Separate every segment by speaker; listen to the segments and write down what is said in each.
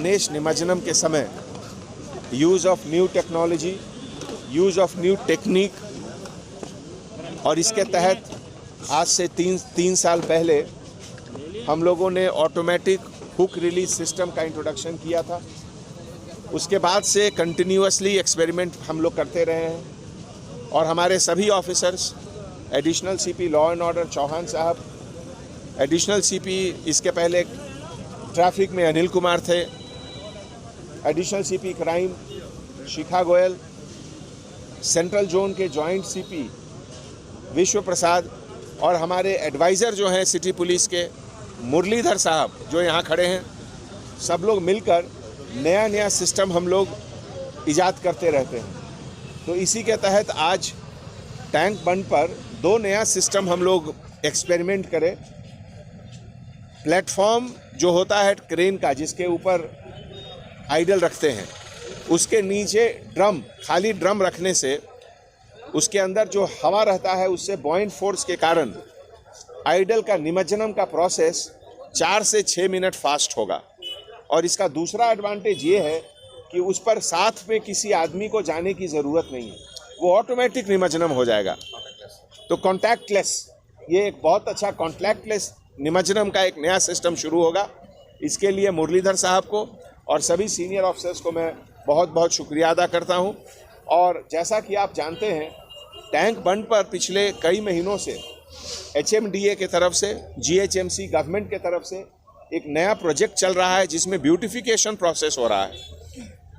Speaker 1: गणेश निमज्जनम के समय use of new technology, use of new technique, और इसके तहत आज से तीन साल पहले हम लोगों ने ऑटोमेटिक हुक रिलीज सिस्टम का इंट्रोडक्शन किया था। उसके बाद से कंटिन्यूअसली एक्सपेरिमेंट हम लोग करते रहे हैं और हमारे सभी officers, additional CP law and order Chauhan साहब, एडिशनल सीपी इसके पहले ट्रैफिक में अनिल कुमार थे, एडिशनल सीपी क्राइम शिखा गोयल, सेंट्रल जोन के जॉइंट सीपी विश्व प्रसाद, और हमारे एडवाइज़र जो हैं सिटी पुलिस के मुरलीधर साहब जो यहाँ खड़े हैं, सब लोग मिलकर नया नया सिस्टम हम लोग इजाद करते रहते हैं। तो इसी के तहत आज टैंक बंद पर 2 नया सिस्टम हम लोग एक्सपेरिमेंट करें। प्लेटफॉर्म जो होता है क्रेन का, जिसके ऊपर आइडल रखते हैं, उसके नीचे खाली ड्रम रखने से उसके अंदर जो हवा रहता है उससे बॉइंट फोर्स के कारण आइडल का निमज्जनम का प्रोसेस 4 से 6 मिनट फास्ट होगा। और इसका दूसरा एडवांटेज ये है कि उस पर साथ में किसी आदमी को जाने की ज़रूरत नहीं है, वो ऑटोमेटिक निमज्जनम हो जाएगा। तो कॉन्टैक्टलेस, ये एक बहुत अच्छा कॉन्टैक्टलेस निमज्जनम का एक नया सिस्टम शुरू होगा। इसके लिए मुरलीधर साहब को और सभी सीनियर ऑफिसर्स को मैं बहुत बहुत शुक्रिया अदा करता हूं। और जैसा कि आप जानते हैं, टैंक बंद पर पिछले कई महीनों से HMDA के तरफ से, GHMC गवर्नमेंट के तरफ से एक नया प्रोजेक्ट चल रहा है जिसमें ब्यूटिफिकेशन प्रोसेस हो रहा है।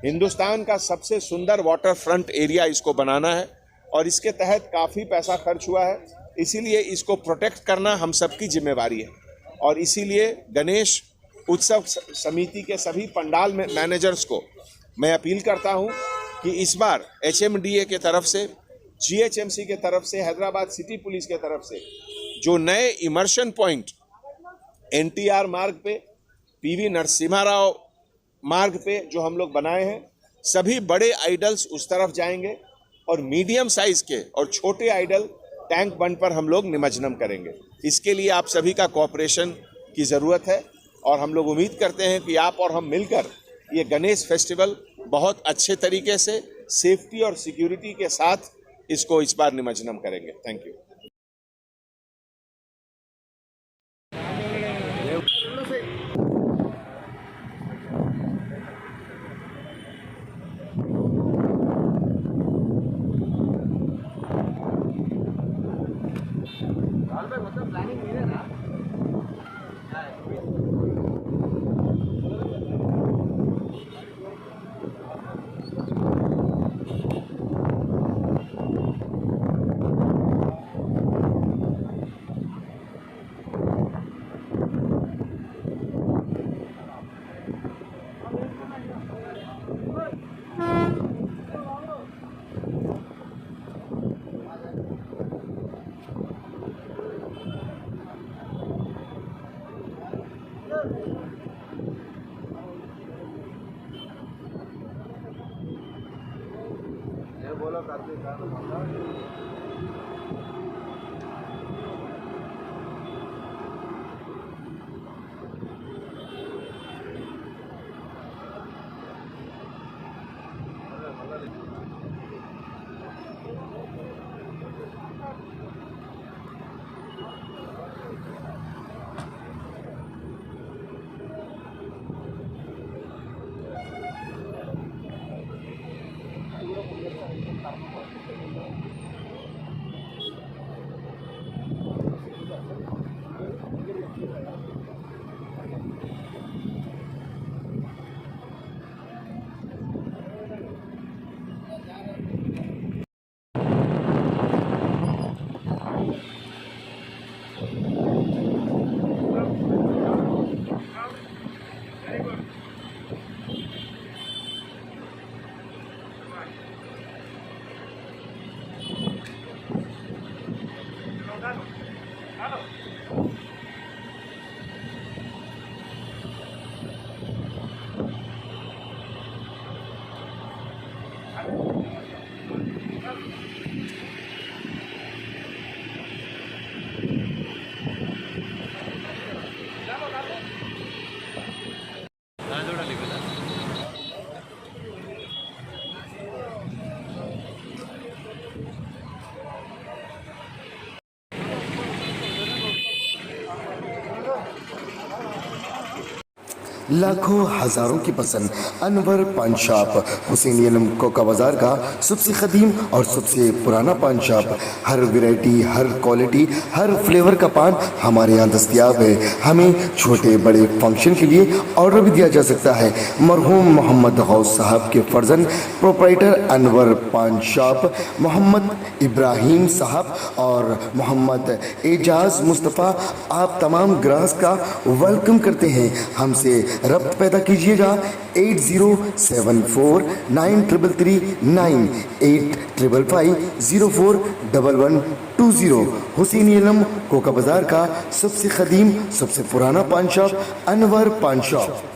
Speaker 1: हिंदुस्तान का सबसे सुंदर वाटर फ्रंट एरिया इसको बनाना है और इसके तहत काफ़ी पैसा खर्च हुआ है, इसीलिए इसको प्रोटेक्ट करना हम सबकी जिम्मेवारी है। और इसीलिए गणेश उत्सव समिति के सभी पंडाल मैनेजर्स को मैं अपील करता हूं कि इस बार HMDA के तरफ से, GHMC के तरफ से, हैदराबाद सिटी पुलिस के तरफ से जो नए इमर्शन पॉइंट NTR मार्ग पे, PV नरसिम्हा राव मार्ग पे जो हम लोग बनाए हैं, सभी बड़े आइडल्स उस तरफ जाएंगे और मीडियम साइज के और छोटे आइडल टैंक बंद पर हम लोग निमज्जनम करेंगे। इसके लिए आप सभी का कोऑपरेशन की ज़रूरत है और हम लोग उम्मीद करते हैं कि आप और हम मिलकर ये गणेश फेस्टिवल बहुत अच्छे तरीके से सेफ्टी और सिक्योरिटी के साथ इसको इस बार निमज्जनम करेंगे। Thank you. बोलो करते
Speaker 2: लाखों हजारों की पसंद अनवर पान शॉप हुसैनी अलम कोका बाजार का सबसे कदीम और सबसे पुराना पान शॉप। हर वैरायटी, हर क्वालिटी, हर फ्लेवर का पान हमारे यहाँ दस्तयाब है। हमें छोटे बड़े फंक्शन के लिए ऑर्डर भी दिया जा सकता है। मरहूम मोहम्मद गौस साहब के फर्जंद प्रोप्राइटर अनवर पान शॉप मोहम्मद इब्राहिम साहब और मोहम्मद एजाज मुस्तफ़ा आप तमाम ग्राहक का वेलकम करते हैं। हमसे रब्त पैदा कीजिएगा 8074933339 8555041120। हुसैनी अलम कोका बाजार का सबसे कदीम सबसे पुराना पान शॉप अनवर पान शॉप।